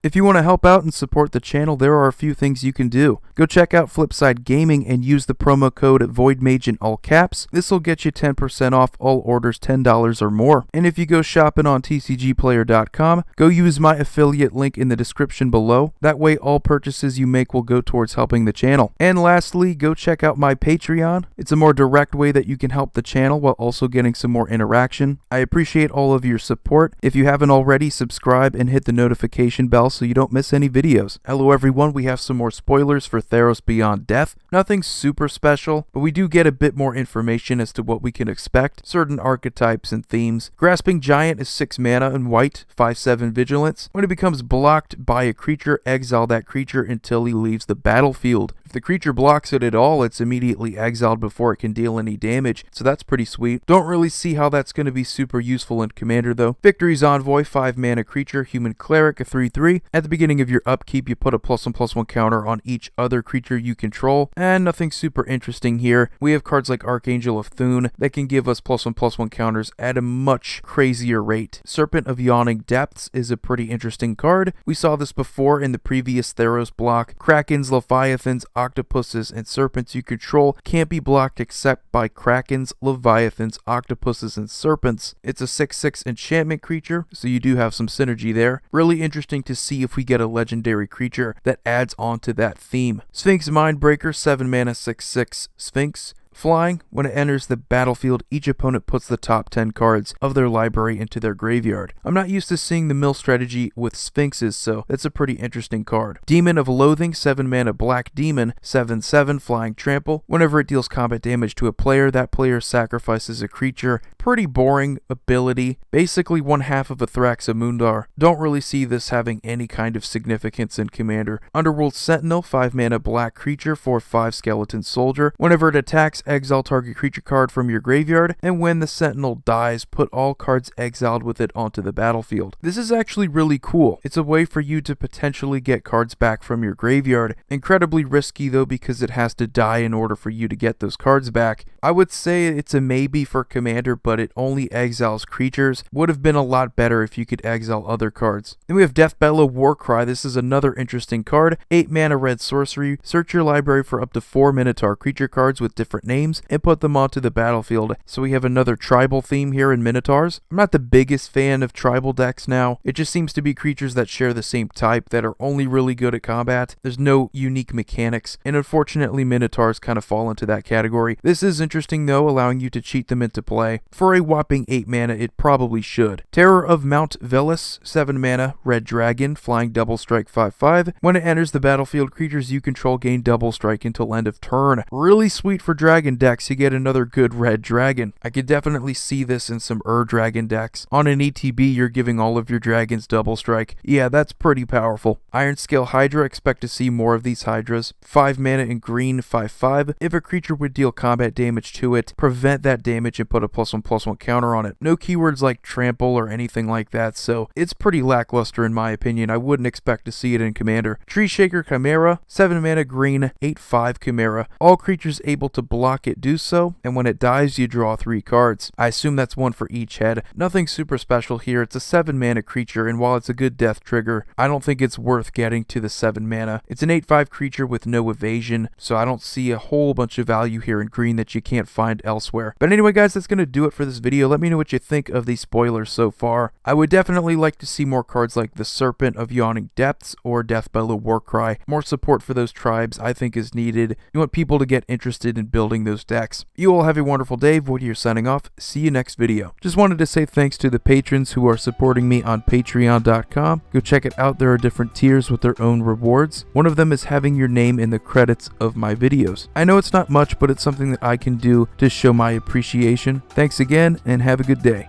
If you want to help out and support the channel, there are a few things you can do. Go check out Flipside Gaming and use the promo code VOIDMAGE in all caps. This will get you 10% off all orders $10 or more. And if you go shopping on tcgplayer.com, go use my affiliate link in the description below. That way all purchases you make will go towards helping the channel. And lastly, go check out my Patreon. It's a more direct way that you can help the channel while also getting some more interaction. I appreciate all of your support. If you haven't already, subscribe and hit the notification bell so you don't miss any videos. Hello everyone, we have some more spoilers for Theros Beyond Death. Nothing super special, but we do get a bit more information as to what we can expect, certain archetypes and themes. Graspins Giant is 6 mana and white, 5/7 vigilance. When it becomes blocked by a creature, exile that creature until he leaves the battlefield. If the creature blocks it at all, it's immediately exiled before it can deal any damage, so that's pretty sweet. Don't really see how that's going to be super useful in Commander though. Victory's Envoy, 5 mana creature, human cleric, a 3/3. At the beginning of your upkeep, you put a +1/+1 counter on each other creature you control, and nothing super interesting here. We have cards like Archangel of Thune that can give us +1/+1 counters at a much crazier rate. Serpent of Yawning Depths is a pretty interesting card. We saw this before in the previous Theros block. Krakens, Leviathans, Octopuses, and Serpents you control can't be blocked except by Krakens, Leviathans, Octopuses, and Serpents. It's a 6/6 enchantment creature, so you do have some synergy there. Really interesting to see if we get a legendary creature that adds on to that theme. Sphinx Mindbreaker, 7 mana 6/6 Sphinx. Flying, when it enters the battlefield, each opponent puts the top 10 cards of their library into their graveyard. I'm not used to seeing the mill strategy with Sphinxes, so that's a pretty interesting card. Demon of Loathing, 7 mana black demon, 7/7 flying trample. Whenever it deals combat damage to a player, that player sacrifices a creature. Pretty boring ability, basically 1/2 of a Thraxamundar. Don't really see this having any kind of significance in Commander. Underworld Sentinel, 5 mana black creature, 4/5 skeleton soldier. Whenever it attacks, exile target creature card from your graveyard, and when the Sentinel dies, put all cards exiled with it onto the battlefield. This is actually really cool. It's a way for you to potentially get cards back from your graveyard. Incredibly risky though, because it has to die in order for you to get those cards back. I would say it's a maybe for Commander, but it only exiles creatures. Would have been a lot better if you could exile other cards. Then we have Deathbellow War Cry. This is another interesting card. 8 mana red sorcery. Search your library for up to 4 Minotaur creature cards with different names and put them onto the battlefield. So we have another tribal theme here in Minotaurs. I'm not the biggest fan of tribal decks now. It just seems to be creatures that share the same type that are only really good at combat. There's no unique mechanics, and unfortunately Minotaurs kind of fall into that category. This is interesting though, allowing you to cheat them into play. For a whopping 8 mana, it probably should. Terror of Mount Velus, 7 mana, red dragon, flying double strike 5/5. When it enters the battlefield, creatures you control gain double strike until end of turn. Really sweet for dragon decks. You get another good red dragon. I could definitely see this in some dragon decks. On an ETB, you're giving all of your dragons double strike. Yeah, that's pretty powerful. Iron Scale Hydra, expect to see more of these Hydras. 5 mana in green, 5/5. If a creature would deal combat damage to it, prevent that damage and put a +1/+1 counter on it. No keywords like trample or anything like that, so it's pretty lackluster in my opinion. I wouldn't expect to see it in Commander. Tree Shaker Chimera, 7 mana green, 8/5 Chimera. All creatures able to block it do so, and when it dies you draw 3 cards. I assume that's 1 for each head. Nothing super special here. It's a 7 mana creature, and while it's a good death trigger, I don't think it's worth getting to the 7 mana. It's an 8/5 creature with no evasion, so I don't see a whole bunch of value here in green that you can't find elsewhere. But anyway guys, that's going to do it for this video. Let me know what you think of these spoilers so far. I would definitely like to see more cards like the Serpent of Yawning Depths or Deathbellow War Cry. More support for those tribes I think is needed. You want people to get interested in building those decks. You all have a wonderful day. Void here signing off. See you next video. Just wanted to say thanks to the patrons who are supporting me on patreon.com. Go check it out. There are different tiers with their own rewards. One of them is having your name in the credits of my videos. I know it's not much, but it's something that I can do to show my appreciation. Thanks again and have a good day.